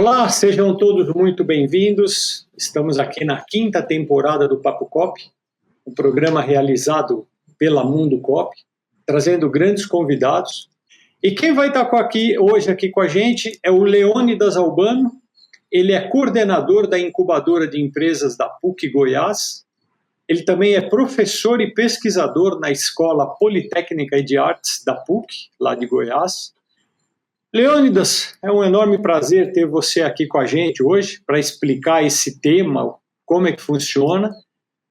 Olá, sejam todos muito bem-vindos. Estamos aqui na 5ª temporada do Papo Cop, um programa realizado pela Mundo Cop, trazendo grandes convidados. E quem vai estar hoje aqui com a gente é o Leônidas Albano. Ele é coordenador da incubadora de empresas da PUC Goiás. Ele também é professor e pesquisador na Escola Politécnica de Artes da PUC, lá de Goiás. Leônidas, é um enorme prazer ter você aqui com a gente hoje para explicar esse tema, como é que funciona.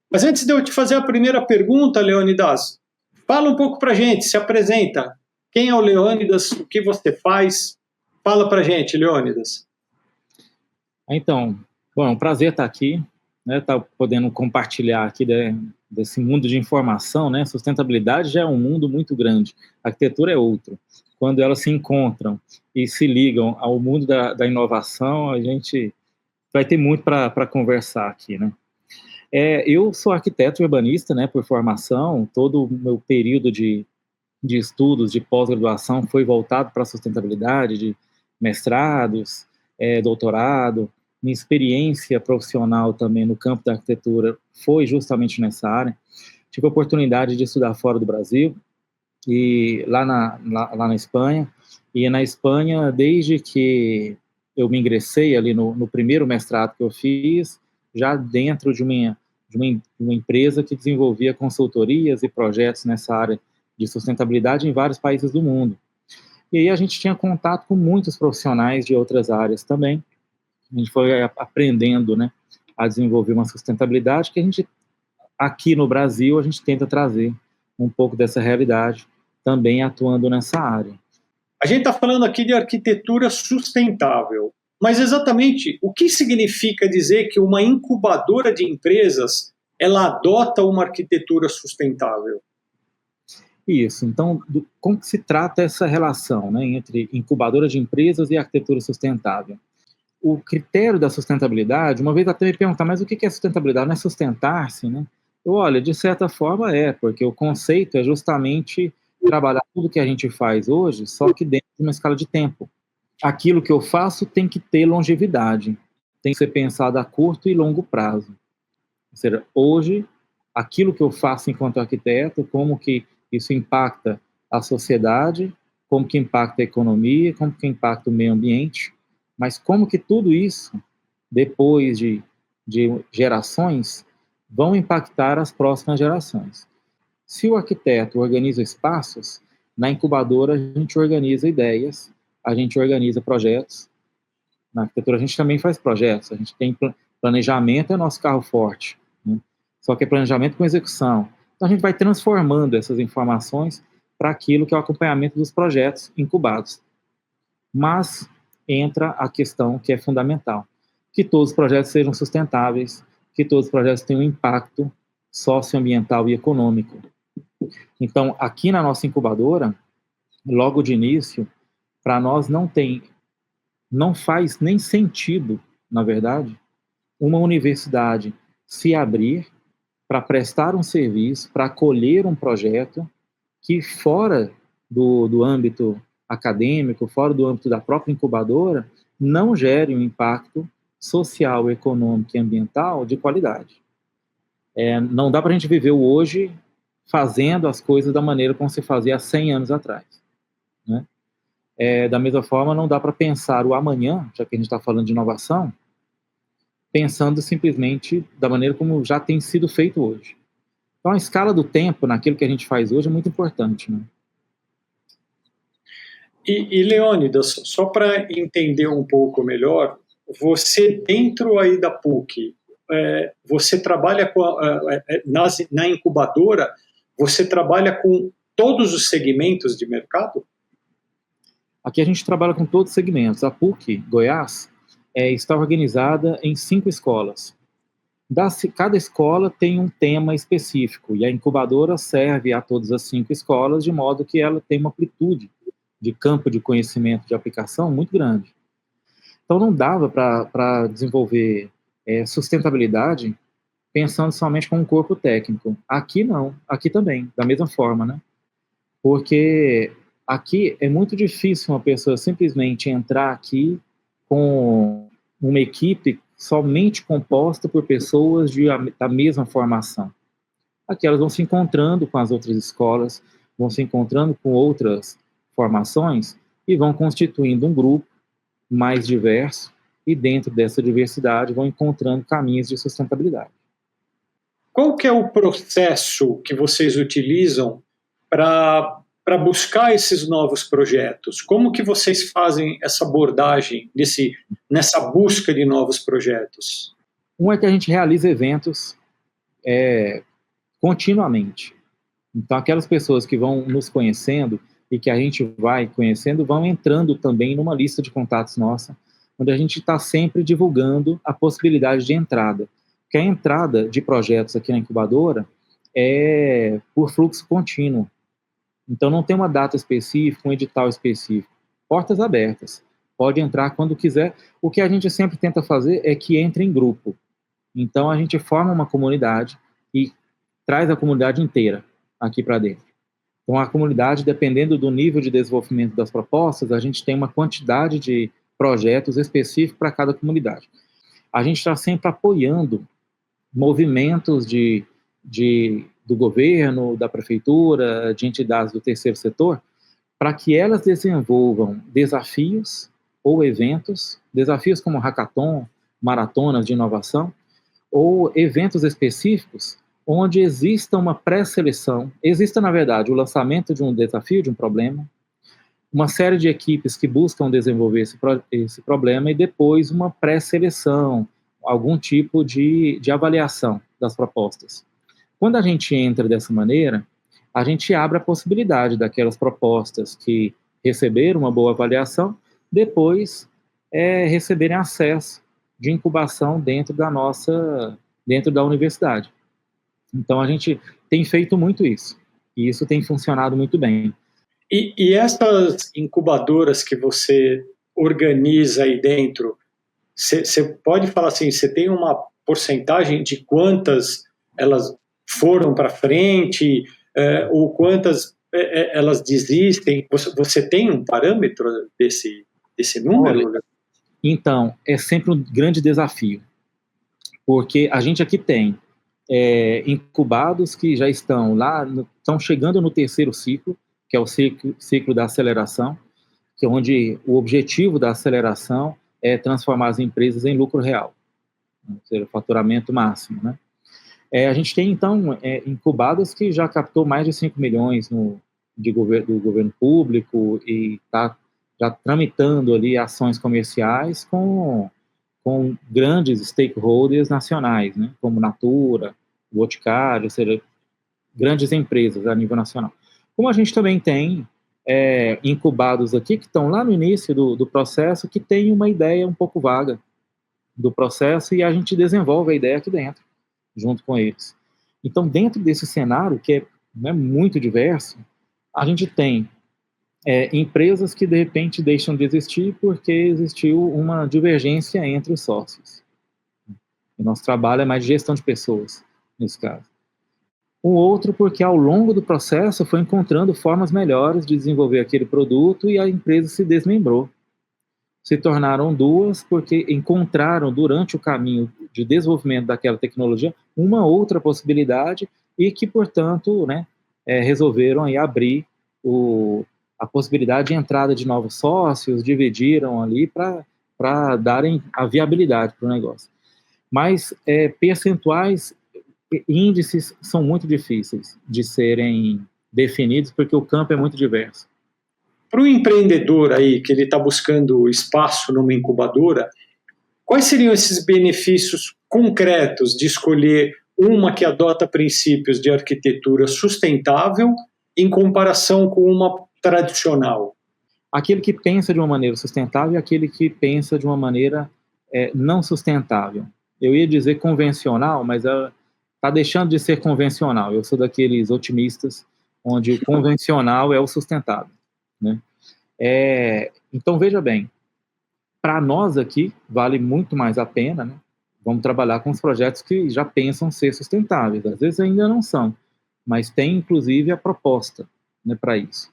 Mas antes de eu te fazer a primeira pergunta, Leônidas, fala um pouco para a gente, se apresenta. Quem é o Leônidas, o que você faz? Fala para a gente, Leônidas. Então, bom, é um prazer estar aqui, né, estar podendo compartilhar aqui desse mundo de informação, né? Sustentabilidade já é um mundo muito grande, a arquitetura é outro. Quando elas se encontram e se ligam ao mundo da inovação, a gente vai ter muito para conversar aqui, né? Eu sou arquiteto urbanista, né, por formação. Todo o meu período de estudos, de pós-graduação, foi voltado para a sustentabilidade, de mestrados, doutorado. Minha experiência profissional também no campo da arquitetura foi justamente nessa área. Tive a oportunidade de estudar fora do Brasil, e lá na Espanha, e na Espanha, desde que eu me ingressei ali no primeiro mestrado que eu fiz, já dentro de uma empresa que desenvolvia consultorias e projetos nessa área de sustentabilidade em vários países do mundo. E aí a gente tinha contato com muitos profissionais de outras áreas também. A gente foi aprendendo, né, a desenvolver uma sustentabilidade que a gente, aqui no Brasil, a gente tenta trazer um pouco dessa realidade, também atuando nessa área. A gente está falando aqui de arquitetura sustentável, mas exatamente o que significa dizer que uma incubadora de empresas ela adota uma arquitetura sustentável? Isso, então, como que se trata essa relação, né, entre incubadora de empresas e arquitetura sustentável? O critério da sustentabilidade, uma vez até me perguntar, mas o que é sustentabilidade? Não é sustentar-se, né? Olha, de certa forma porque o conceito é justamente trabalhar tudo que a gente faz hoje, só que dentro de uma escala de tempo. Aquilo que eu faço tem que ter longevidade, tem que ser pensado a curto e longo prazo. Ou seja, hoje, aquilo que eu faço enquanto arquiteto, como que isso impacta a sociedade, como que impacta a economia, como que impacta o meio ambiente, mas como que tudo isso, depois de gerações, vão impactar as próximas gerações. Se o arquiteto organiza espaços, na incubadora a gente organiza ideias, a gente organiza projetos. Na arquitetura a gente também faz projetos, a gente tem planejamento, é nosso carro forte, né? Só que é planejamento com execução. Então a gente vai transformando essas informações para aquilo que é o acompanhamento dos projetos incubados. Mas entra a questão que é fundamental, que todos os projetos sejam sustentáveis, que todos os projetos tenham um impacto socioambiental e econômico. Então, aqui na nossa incubadora, logo de início, para nós não faz nem sentido, na verdade, uma universidade se abrir para prestar um serviço, para acolher um projeto que fora do âmbito acadêmico, fora do âmbito da própria incubadora, não gere um impacto social, econômico e ambiental de qualidade. Não dá para a gente viver o hoje fazendo as coisas da maneira como se fazia há 100 anos atrás, né? Da mesma forma, não dá para pensar o amanhã, já que a gente está falando de inovação, pensando simplesmente da maneira como já tem sido feito hoje. Então, a escala do tempo naquilo que a gente faz hoje é muito importante, né? E Leônidas, só para entender um pouco melhor, você dentro aí da PUC, você trabalha na incubadora, você trabalha com todos os segmentos de mercado? Aqui a gente trabalha com todos os segmentos. A PUC Goiás está organizada em 5 escolas. Cada escola tem um tema específico, e a incubadora serve a todas as 5 escolas, de modo que ela tem uma amplitude de campo de conhecimento de aplicação muito grande. Então não dava para desenvolver sustentabilidade pensando somente com um corpo técnico. Aqui não, aqui também, da mesma forma, né? Porque aqui é muito difícil uma pessoa simplesmente entrar aqui com uma equipe somente composta por pessoas da mesma formação. Aqui elas vão se encontrando com as outras escolas, vão se encontrando com outras formações e vão constituindo um grupo mais diverso e dentro dessa diversidade vão encontrando caminhos de sustentabilidade. Qual que é o processo que vocês utilizam para buscar esses novos projetos? Como que vocês fazem essa abordagem nessa busca de novos projetos? Um é que a gente realiza eventos continuamente. Então, aquelas pessoas que vão nos conhecendo e que a gente vai conhecendo, vão entrando também numa lista de contatos nossa, onde a gente está sempre divulgando a possibilidade de entrada. Porque a entrada de projetos aqui na incubadora é por fluxo contínuo. Então, não tem uma data específica, um edital específico. Portas abertas. Pode entrar quando quiser. O que a gente sempre tenta fazer é que entre em grupo. Então, a gente forma uma comunidade e traz a comunidade inteira aqui para dentro. Então, a comunidade, dependendo do nível de desenvolvimento das propostas, a gente tem uma quantidade de projetos específicos para cada comunidade. A gente está sempre apoiando movimentos do governo, da prefeitura, de entidades do terceiro setor, para que elas desenvolvam desafios ou eventos, desafios como hackathon, maratonas de inovação, ou eventos específicos onde exista uma pré-seleção, exista, na verdade, o lançamento de um desafio, de um problema, uma série de equipes que buscam desenvolver esse problema e depois uma pré-seleção, algum tipo de avaliação das propostas. Quando a gente entra dessa maneira, a gente abre a possibilidade daquelas propostas que receberam uma boa avaliação, depois receberem acesso de incubação dentro da universidade. Então, a gente tem feito muito isso, e isso tem funcionado muito bem. E essas incubadoras que você organiza aí dentro, você pode falar assim, você tem uma porcentagem de quantas elas foram para frente, ou quantas elas desistem? Você tem um parâmetro desse número? Olha, então, é sempre um grande desafio, porque a gente aqui tem incubados que já estão estão chegando no terceiro ciclo, que é o ciclo da aceleração, que é onde o objetivo da aceleração é transformar as empresas em lucro real, ou seja, faturamento máximo, né? A gente tem, então, incubados que já captou mais de 5 milhões do governo público e está já tramitando ali ações comerciais com grandes stakeholders nacionais, né, como Natura, Boticário, ou seja, grandes empresas a nível nacional. Como a gente também tem incubados aqui que estão lá no início do processo, que tem uma ideia um pouco vaga do processo e a gente desenvolve a ideia aqui dentro, junto com eles. Então, dentro desse cenário, que é muito diverso, a gente tem empresas que, de repente, deixam de existir porque existiu uma divergência entre os sócios. O nosso trabalho é mais de gestão de pessoas, nesse caso. Um outro porque, ao longo do processo, foi encontrando formas melhores de desenvolver aquele produto e a empresa se desmembrou. Se tornaram duas porque encontraram, durante o caminho de desenvolvimento daquela tecnologia, uma outra possibilidade e que, portanto, resolveram aí abrir a possibilidade de entrada de novos sócios, dividiram ali para darem a viabilidade para o negócio. Mas percentuais, índices são muito difíceis de serem definidos porque o campo é muito diverso. Para o empreendedor aí que ele está buscando espaço numa incubadora, quais seriam esses benefícios concretos de escolher uma que adota princípios de arquitetura sustentável em comparação com uma tradicional? Aquele que pensa de uma maneira sustentável e aquele que pensa de uma maneira não sustentável. Eu ia dizer convencional, mas está deixando de ser convencional. Eu sou daqueles otimistas onde o convencional é o sustentável, né? Então, veja bem, para nós aqui, vale muito mais a pena, né? Vamos trabalhar com os projetos que já pensam ser sustentáveis. Às vezes ainda não são, mas tem, inclusive, a proposta, né, para isso.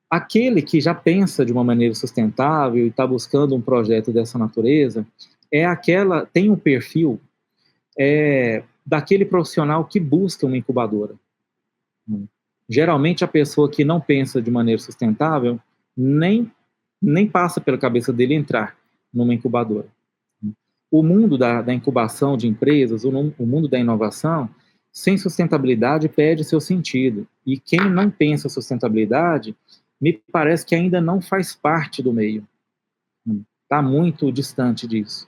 Aquele que já pensa de uma maneira sustentável e está buscando um projeto dessa natureza, tem um perfil daquele profissional que busca uma incubadora. Geralmente a pessoa que não pensa de maneira sustentável nem passa pela cabeça dele entrar numa incubadora. O mundo da incubação de empresas, o mundo da inovação, sem sustentabilidade perde seu sentido. E quem não pensa sustentabilidade, me parece que ainda não faz parte do meio. Está muito distante disso.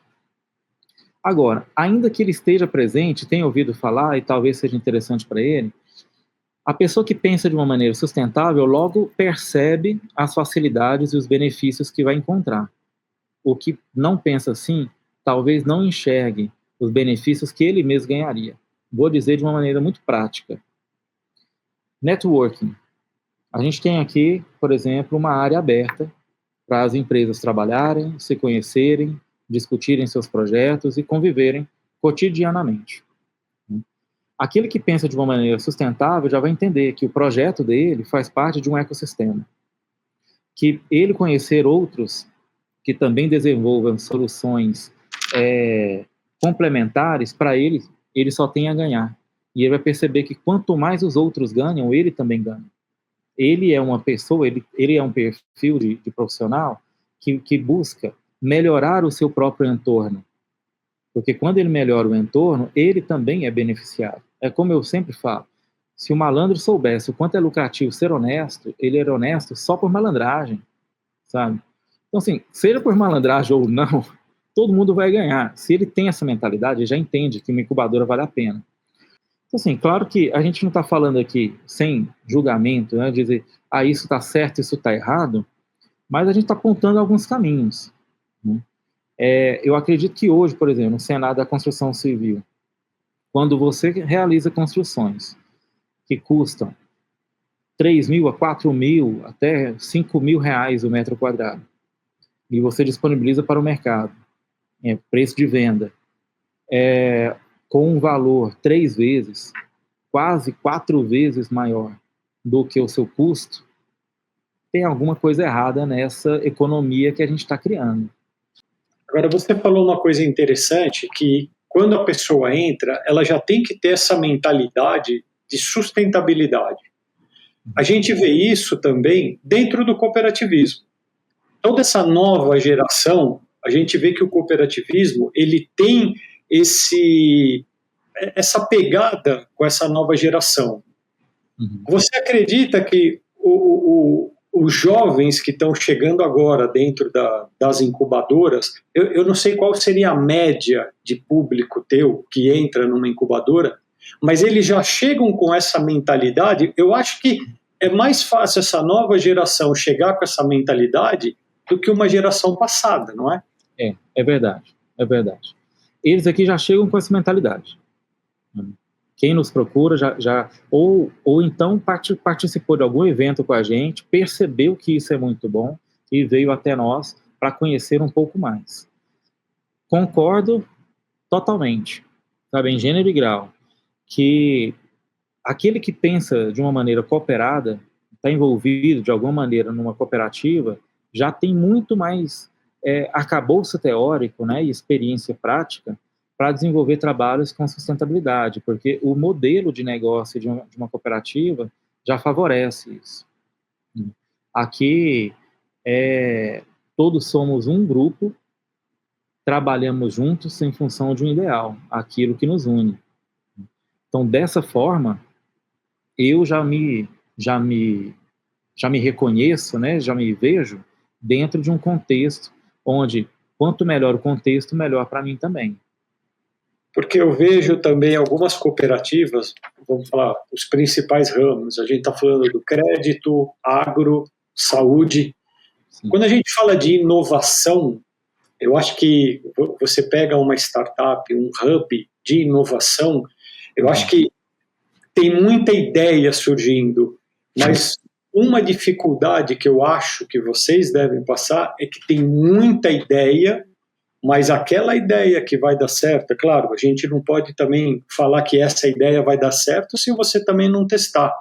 Agora, ainda que ele esteja presente, tenha ouvido falar, e talvez seja interessante para ele, a pessoa que pensa de uma maneira sustentável logo percebe as facilidades e os benefícios que vai encontrar. O que não pensa assim, talvez não enxergue os benefícios que ele mesmo ganharia. Vou dizer de uma maneira muito prática. Networking. A gente tem aqui, por exemplo, uma área aberta para as empresas trabalharem, se conhecerem, discutirem seus projetos e conviverem cotidianamente. Aquele que pensa de uma maneira sustentável já vai entender que o projeto dele faz parte de um ecossistema. Que ele conhecer outros que também desenvolvam soluções complementares, para ele só tem a ganhar. E ele vai perceber que quanto mais os outros ganham, ele também ganha. Ele é uma pessoa, ele é um perfil de profissional que busca melhorar o seu próprio entorno. Porque quando ele melhora o entorno, ele também é beneficiado. É como eu sempre falo, se o malandro soubesse o quanto é lucrativo ser honesto, ele era honesto só por malandragem, sabe? Então, assim, seja por malandragem ou não, todo mundo vai ganhar. Se ele tem essa mentalidade, ele já entende que uma incubadora vale a pena. Então, assim, claro que a gente não está falando aqui sem julgamento, né, dizer, isso está certo, isso está errado, mas a gente está apontando alguns caminhos. Né? Eu acredito que hoje, por exemplo, no cenário da construção civil, quando você realiza construções que custam 3 mil a 4 mil, até 5 mil reais o metro quadrado, e você disponibiliza para o mercado, preço de venda, com um valor 3 vezes, quase 4 vezes maior do que o seu custo, tem alguma coisa errada nessa economia que a gente está criando. Agora, você falou uma coisa interessante, que quando a pessoa entra, ela já tem que ter essa mentalidade de sustentabilidade. A gente vê isso também dentro do cooperativismo. Toda essa nova geração, a gente vê que o cooperativismo ele tem essa pegada com essa nova geração. Você acredita que os jovens que estão chegando agora dentro das incubadoras, eu não sei qual seria a média de público teu que entra numa incubadora, mas eles já chegam com essa mentalidade? Eu acho que é mais fácil essa nova geração chegar com essa mentalidade do que uma geração passada, não é? É verdade, é verdade. Eles aqui já chegam com essa mentalidade. Quem nos procura ou então participou de algum evento com a gente, percebeu que isso é muito bom e veio até nós para conhecer um pouco mais. Concordo totalmente, sabe, em gênero e grau, que aquele que pensa de uma maneira cooperada, está envolvido de alguma maneira numa cooperativa, já tem muito mais arcabouço teórico, né, e experiência prática para desenvolver trabalhos com sustentabilidade, porque o modelo de negócio de uma cooperativa já favorece isso. Aqui, todos somos um grupo, trabalhamos juntos em função de um ideal, aquilo que nos une. Então, dessa forma, eu já me reconheço, né, já me vejo dentro de um contexto onde, quanto melhor o contexto, melhor para mim também. Porque eu vejo também algumas cooperativas, vamos falar, os principais ramos, a gente está falando do crédito, agro, saúde. Sim. Quando a gente fala de inovação, eu acho que você pega uma startup, um hub de inovação, eu acho que tem muita ideia surgindo, mas uma dificuldade que eu acho que vocês devem passar é que tem muita ideia, mas aquela ideia que vai dar certo, é claro, a gente não pode também falar que essa ideia vai dar certo se você também não testar.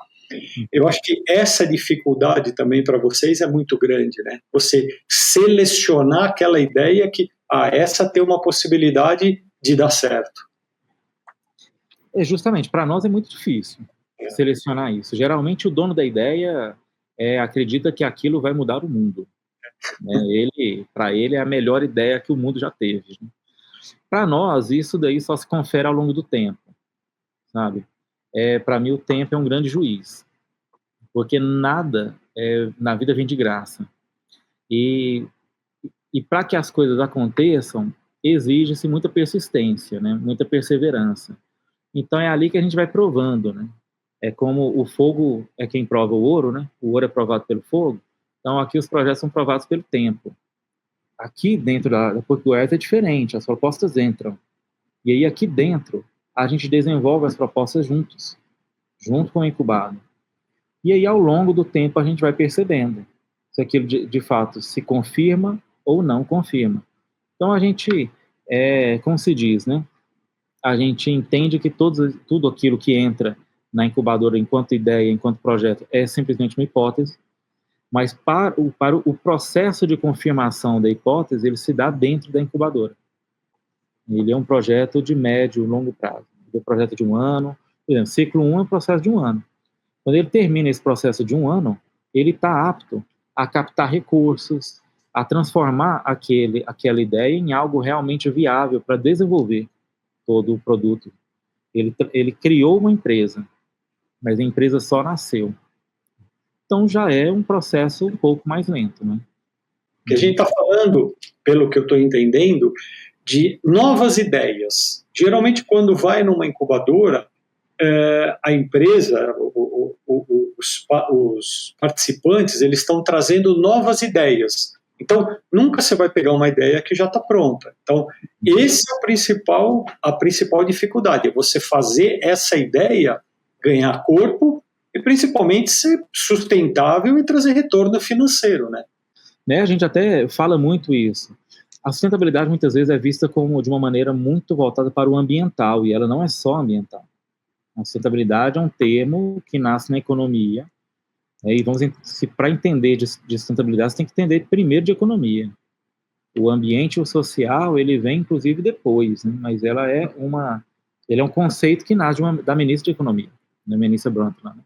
Eu acho que essa dificuldade também para vocês é muito grande, né? Você selecionar aquela ideia que essa tem uma possibilidade de dar certo? Justamente, para nós é muito difícil selecionar isso. Geralmente o dono da ideia acredita que aquilo vai mudar o mundo. Para ele é a melhor ideia que o mundo já teve. Para nós, isso daí só se confere ao longo do tempo, sabe? Para mim, o tempo é um grande juiz, porque nada na vida vem de graça. E para que as coisas aconteçam, exige-se muita persistência, né? Muita perseverança. Então é ali que a gente vai provando, né? É como o fogo é quem prova o ouro, né? O ouro é provado pelo fogo. Então aqui os projetos são provados pelo tempo. Aqui dentro da Portuguesa é diferente, as propostas entram. E aí aqui dentro a gente desenvolve as propostas juntos, junto com o incubado. E aí ao longo do tempo a gente vai percebendo se aquilo de fato se confirma ou não confirma. Então a gente, como se diz, né? A gente entende que tudo aquilo que entra na incubadora enquanto ideia, enquanto projeto, é simplesmente uma hipótese, mas para o processo de confirmação da hipótese, ele se dá dentro da incubadora. Ele é um projeto de médio e longo prazo. É um projeto de 1 ano. Por exemplo, ciclo 1 é um processo de 1 ano. Quando ele termina esse processo de 1 ano, ele está apto a captar recursos, a transformar aquela ideia em algo realmente viável para desenvolver todo o produto. Ele criou uma empresa, mas a empresa só nasceu. Então já é um processo um pouco mais lento, né? Que a gente está falando, pelo que eu estou entendendo, de novas ideias. Geralmente, quando vai numa incubadora, a empresa, os participantes, eles estão trazendo novas ideias. Então, nunca você vai pegar uma ideia que já está pronta. Então, esse é a principal dificuldade, é você fazer essa ideia ganhar corpo e, principalmente, ser sustentável e trazer retorno financeiro, né? A gente até fala muito isso. A sustentabilidade, muitas vezes, é vista como de uma maneira muito voltada para o ambiental, e ela não é só ambiental. A sustentabilidade é um termo que nasce na economia, e para entender de sustentabilidade, você tem que entender primeiro de economia. O ambiente e o social, ele vem inclusive depois, né? Mas ele é um conceito que nasce da ministra de Economia, da ministra Brundtland.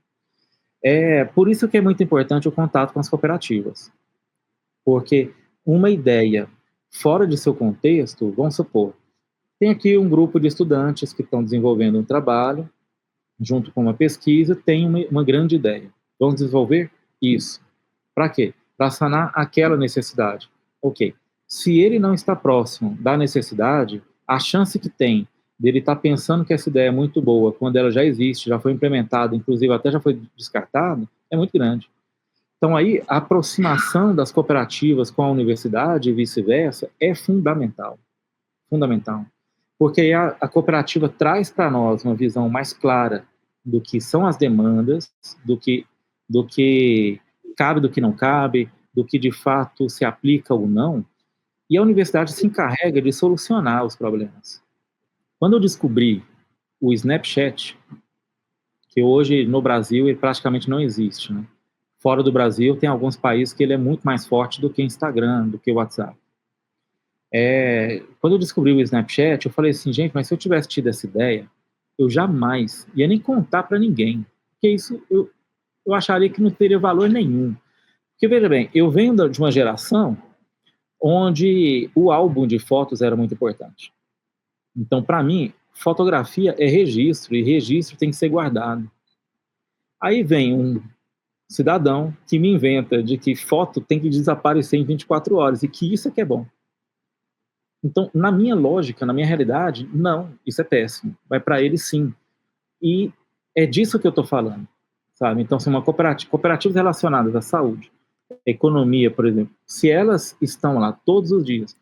Por isso que é muito importante o contato com as cooperativas, porque uma ideia fora de seu contexto, vamos supor, tem aqui um grupo de estudantes que estão desenvolvendo um trabalho, junto com uma pesquisa, tem uma grande ideia. Vamos desenvolver isso. Para quê? Para sanar aquela necessidade. Ok. Se ele não está próximo da necessidade, a chance que tem dele estar pensando que essa ideia é muito boa, quando ela já existe, já foi implementada, inclusive até já foi descartada, é muito grande. Então aí, a aproximação das cooperativas com a universidade e vice-versa é fundamental. Fundamental. Porque aí a cooperativa traz para nós uma visão mais clara do que são as demandas, do que cabe, do que não cabe, do que de fato se aplica ou não, e a universidade se encarrega de solucionar os problemas. Quando eu descobri o Snapchat, que hoje no Brasil ele praticamente não existe, né? Fora do Brasil tem alguns países que ele é muito mais forte do que o Instagram, do que o WhatsApp. Quando eu descobri o Snapchat, eu falei assim, gente, mas se eu tivesse tido essa ideia, eu jamais ia nem contar para ninguém, porque isso eu acharia que não teria valor nenhum. Porque, veja bem, eu venho de uma geração onde o álbum de fotos era muito importante. Então, para mim, fotografia é registro, e registro tem que ser guardado. Aí vem um cidadão que me inventa de que foto tem que desaparecer em 24 horas, e que isso é que é bom. Então, na minha lógica, na minha realidade, não, isso é péssimo. Vai para ele, sim. E é disso que eu estou falando, sabe? Então, se uma cooperativas relacionadas à saúde, economia, por exemplo, se elas estão lá todos os dias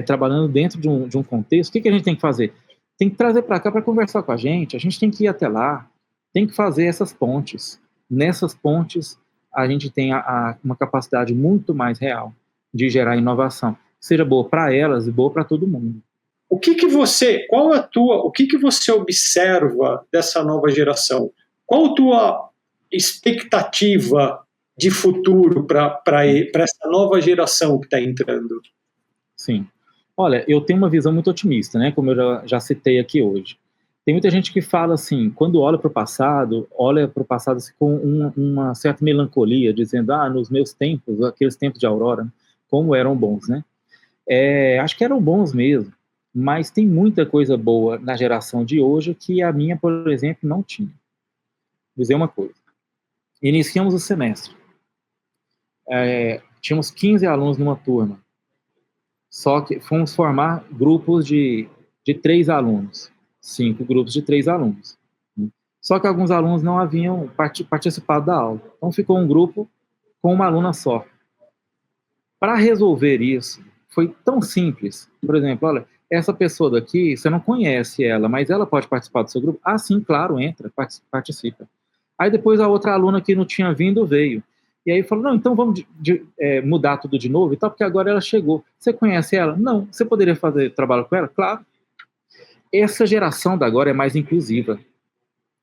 trabalhando dentro de um contexto, o que a gente tem que fazer? Tem que trazer para cá para conversar com a gente tem que ir até lá, tem que fazer essas pontes. Nessas pontes, a gente tem uma capacidade muito mais real de gerar inovação, seja boa para elas e boa para todo mundo. O que você observa dessa nova geração? Qual a tua expectativa de futuro para essa nova geração que está entrando? Sim. Olha, eu tenho uma visão muito otimista, né? Como eu já citei aqui hoje. Tem muita gente que fala assim, quando olha para o passado assim, com uma certa melancolia, dizendo, nos meus tempos, aqueles tempos de Aurora, como eram bons, né? Acho que eram bons mesmo, mas tem muita coisa boa na geração de hoje que a minha, por exemplo, não tinha. Vou dizer uma coisa. Iniciamos o semestre. Tínhamos 15 alunos numa turma. Só que fomos formar grupos de 3 alunos. 5 grupos de 3 alunos. Só que alguns alunos não haviam participado da aula. Então ficou um grupo com uma aluna só. Para resolver isso, foi tão simples. Por exemplo, olha, essa pessoa daqui, você não conhece ela, mas ela pode participar do seu grupo? Ah, sim, claro, entra, participa. Aí depois a outra aluna que não tinha vindo veio. E aí falou, não, então vamos mudar tudo de novo e tal, porque agora ela chegou. Você conhece ela? Não. Você poderia fazer trabalho com ela? Claro. Essa geração da agora é mais inclusiva.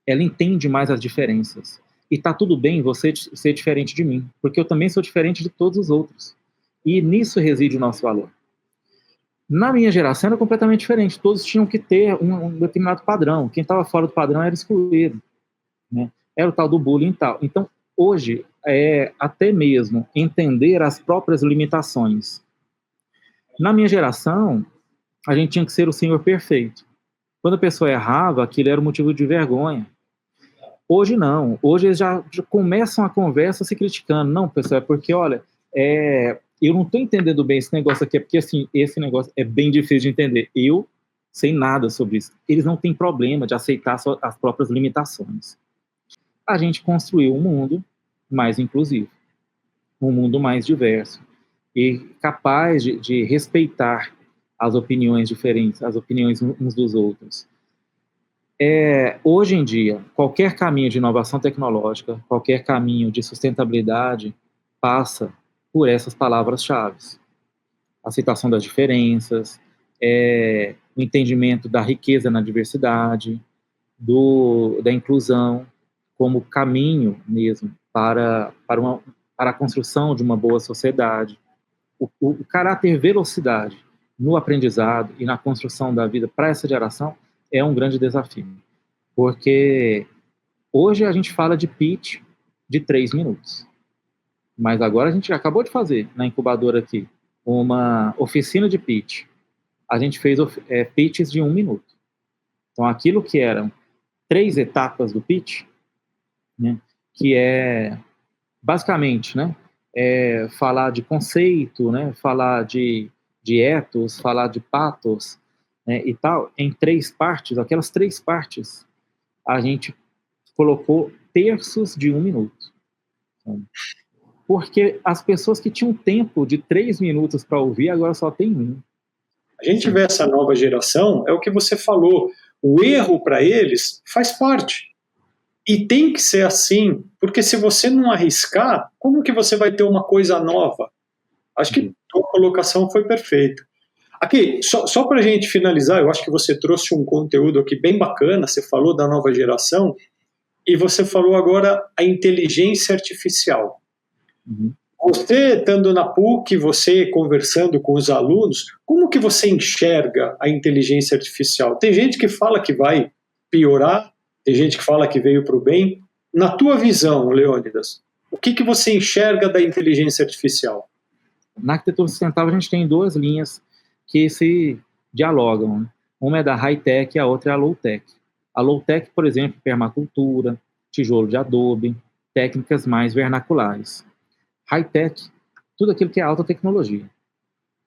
Ela entende mais as diferenças. E tá tudo bem você ser diferente de mim, porque eu também sou diferente de todos os outros. E nisso reside o nosso valor. Na minha geração era completamente diferente. Todos tinham que ter um determinado padrão. Quem estava fora do padrão era excluído, né? Era o tal do bullying e tal. Então, hoje, até mesmo entender as próprias limitações. Na minha geração, a gente tinha que ser o senhor perfeito. Quando a pessoa errava, aquilo era um motivo de vergonha. Hoje não. Hoje eles já começam a conversa se criticando. Não, pessoal, é porque, olha, eu não estou entendendo bem esse negócio aqui, é porque, assim, esse negócio é bem difícil de entender. Eu sei nada sobre isso. Eles não têm problema de aceitar as próprias limitações. A gente construiu um mundo mais inclusivo, um mundo mais diverso e capaz de respeitar as opiniões diferentes, as opiniões uns dos outros. Hoje em dia, qualquer caminho de inovação tecnológica, qualquer caminho de sustentabilidade passa por essas palavras-chave. A aceitação das diferenças, o entendimento da riqueza na diversidade, da inclusão como caminho mesmo para a construção de uma boa sociedade. O caráter velocidade no aprendizado e na construção da vida para essa geração é um grande desafio. Porque hoje a gente fala de pitch de 3 minutos. Mas agora a gente acabou de fazer na incubadora aqui uma oficina de pitch. A gente fez pitches de 1 minuto. Então aquilo que eram 3 etapas do pitch, né, que é basicamente, né, falar de conceito, né, falar de ethos, falar de pathos, né, e tal, em 3 partes. Aquelas 3 partes a gente colocou terços de 1 minuto. Porque as pessoas que tinham tempo de 3 minutos para ouvir, agora só tem 1. A gente vê essa nova geração, é o que você falou, o erro para eles faz parte. E tem que ser assim, porque se você não arriscar, como que você vai ter uma coisa nova? Acho que a tua colocação foi perfeita. Aqui, só para a gente finalizar, eu acho que você trouxe um conteúdo aqui bem bacana, você falou da nova geração, e você falou agora a inteligência artificial. Uhum. Você, estando na PUC, você conversando com os alunos, como que você enxerga a inteligência artificial? Tem gente que fala que vai piorar, tem gente que fala que veio para o bem. Na tua visão, Leônidas, o que você enxerga da inteligência artificial? Na arquitetura sustentável, a gente tem 2 linhas que se dialogam, né? Uma é da high-tech e a outra é a low-tech. A low-tech, por exemplo, permacultura, tijolo de adobe, técnicas mais vernaculares. High-tech, tudo aquilo que é alta tecnologia.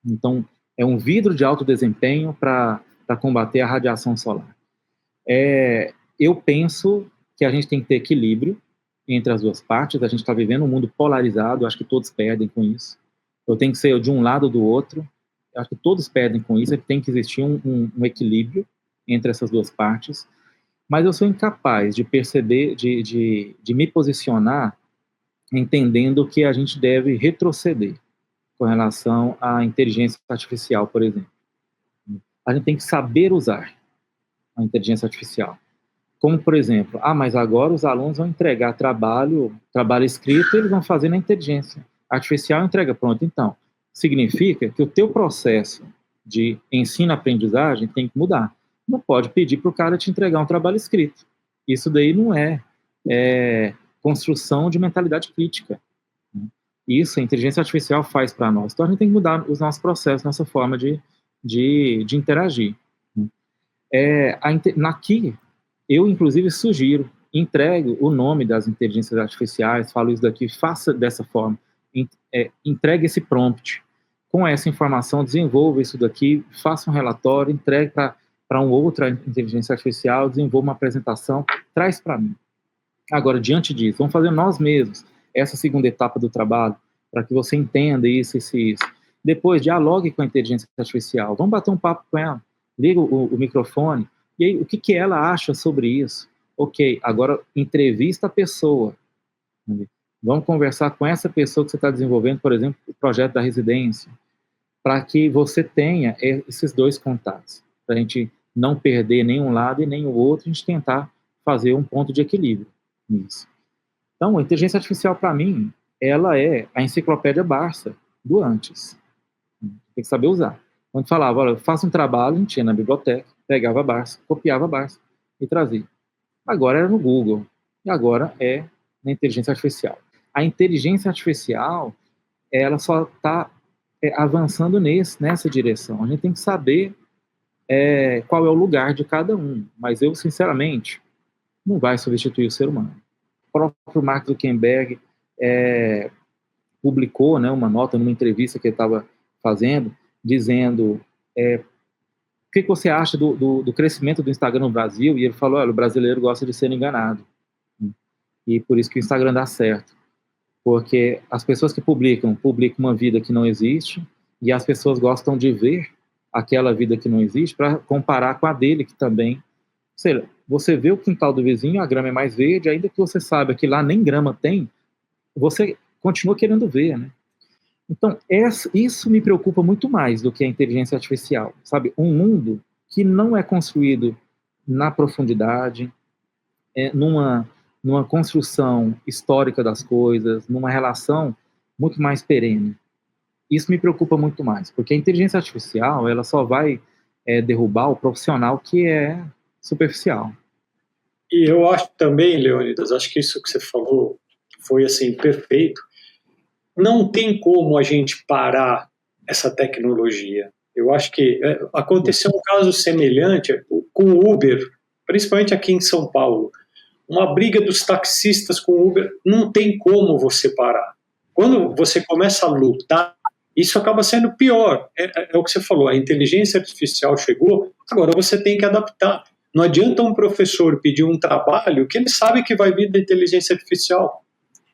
Então, é um vidro de alto desempenho para combater a radiação solar. Eu penso que a gente tem que ter equilíbrio entre as 2 partes. A gente está vivendo um mundo polarizado, acho que todos perdem com isso. Eu tenho que ser de um lado ou do outro. Eu acho que todos perdem com isso. Tem que existir um equilíbrio entre essas 2 partes. Mas eu sou incapaz de perceber, de me posicionar entendendo que a gente deve retroceder com relação à inteligência artificial, por exemplo. A gente tem que saber usar a inteligência artificial. Como, por exemplo, mas agora os alunos vão entregar trabalho escrito, eles vão fazer na inteligência artificial, entrega pronto. Então, significa que o teu processo de ensino-aprendizagem tem que mudar. Não pode pedir para o cara te entregar um trabalho escrito. Isso daí não é construção de mentalidade crítica. Isso a inteligência artificial faz para nós. Então a gente tem que mudar os nossos processos, nossa forma de interagir. Aqui, eu inclusive sugiro, entregue o nome das inteligências artificiais, falo isso daqui, faça dessa forma, entregue esse prompt, com essa informação, desenvolva isso daqui, faça um relatório, entregue para uma outra inteligência artificial, desenvolva uma apresentação, traz para mim. Agora, diante disso, vamos fazer nós mesmos essa segunda etapa do trabalho, para que você entenda isso. Depois, dialogue com a inteligência artificial, vamos bater um papo com ela, liga o microfone, e aí, o que ela acha sobre isso? Ok, agora entrevista a pessoa, vamos conversar com essa pessoa que você está desenvolvendo, por exemplo, o projeto da residência, para que você tenha esses dois contatos, para a gente não perder nenhum lado e nem o outro, a gente tentar fazer um ponto de equilíbrio nisso. Então, a inteligência artificial, para mim, ela é a enciclopédia Barça do antes. Tem que saber usar. Quando falava, olha, faça um trabalho, a gente ia na biblioteca, pegava a Barça, copiava a Barça e trazia. Agora era no Google, e agora é na inteligência artificial. A inteligência artificial, ela só está avançando nessa direção. A gente tem que saber qual é o lugar de cada um. Mas eu, sinceramente, não vai substituir o ser humano. O próprio Mark Zuckerberg publicou, né, uma nota numa entrevista que ele estava fazendo, dizendo o que você acha do crescimento do Instagram no Brasil, e ele falou, olha, o brasileiro gosta de ser enganado, e por isso que o Instagram dá certo, porque as pessoas que publicam uma vida que não existe, e as pessoas gostam de ver aquela vida que não existe para comparar com a dele, que também, ou seja, você vê o quintal do vizinho, a grama é mais verde, ainda que você saiba que lá nem grama tem, você continua querendo ver, né? Então, isso me preocupa muito mais do que a inteligência artificial, sabe? Um mundo que não é construído na profundidade, numa construção histórica das coisas, numa relação muito mais perene. Isso me preocupa muito mais, porque a inteligência artificial, ela só vai derrubar o profissional que é superficial. E eu acho também, Leônidas, acho que isso que você falou foi assim, perfeito. Não tem como a gente parar essa tecnologia. Eu acho que aconteceu um caso semelhante com o Uber, principalmente aqui em São Paulo. Uma briga dos taxistas com o Uber, não tem como você parar. Quando você começa a lutar, isso acaba sendo pior. É o que você falou, a inteligência artificial chegou, agora você tem que adaptar. Não adianta um professor pedir um trabalho que ele sabe que vai vir da inteligência artificial.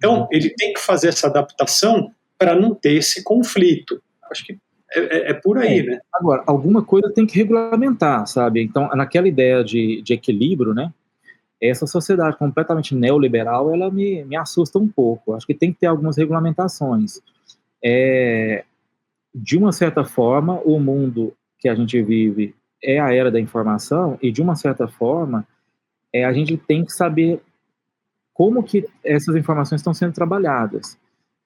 Então, ele tem que fazer essa adaptação para não ter esse conflito. Acho que é por aí, né? Agora, alguma coisa tem que regulamentar, sabe? Então, naquela ideia de equilíbrio, né? Essa sociedade completamente neoliberal, ela me assusta um pouco. Acho que tem que ter algumas regulamentações. De uma certa forma, o mundo que a gente vive é a era da informação e, de uma certa forma, a gente tem que saber como que essas informações estão sendo trabalhadas.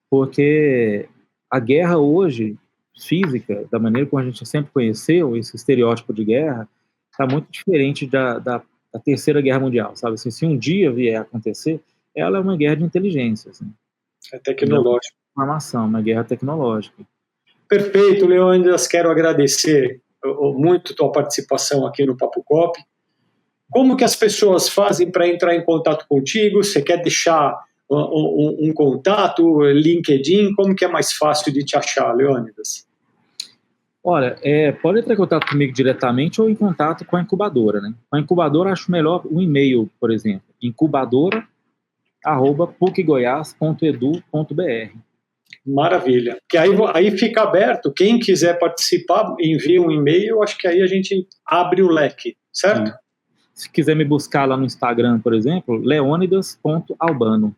Porque a guerra hoje, física, da maneira como a gente sempre conheceu, esse estereótipo de guerra, está muito diferente da Terceira Guerra Mundial, sabe? Assim, se um dia vier a acontecer, ela é uma guerra de inteligência. Assim. É tecnológica. Informação, uma guerra tecnológica. Perfeito, Leônidas. Quero agradecer muito a tua participação aqui no Papo Cop. Como que as pessoas fazem para entrar em contato contigo? Você quer deixar um contato, LinkedIn? Como que é mais fácil de te achar, Leônidas? Olha, pode entrar em contato comigo diretamente ou em contato com a incubadora, né? Com a incubadora, acho melhor um e-mail, por exemplo, incubadora@pucgoias.edu.br. Maravilha. Que aí fica aberto, quem quiser participar, envia um e-mail, acho que aí a gente abre o leque, certo? Sim. Se quiser me buscar lá no Instagram, por exemplo, leonidas.albano.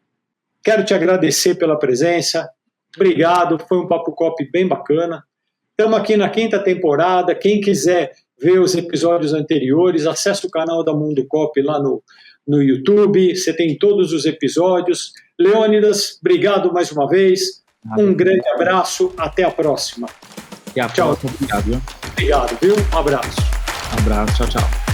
Quero te agradecer pela presença. Obrigado, foi um Papo Cop bem bacana. Estamos aqui na 5ª temporada. Quem quiser ver os episódios anteriores, acesse o canal da Mundo Cop lá no YouTube. Você tem todos os episódios. Leônidas, obrigado mais uma vez. Um grande abraço. Até a próxima. Tchau. Obrigado. Obrigado, viu? Um abraço. Um abraço, tchau, tchau.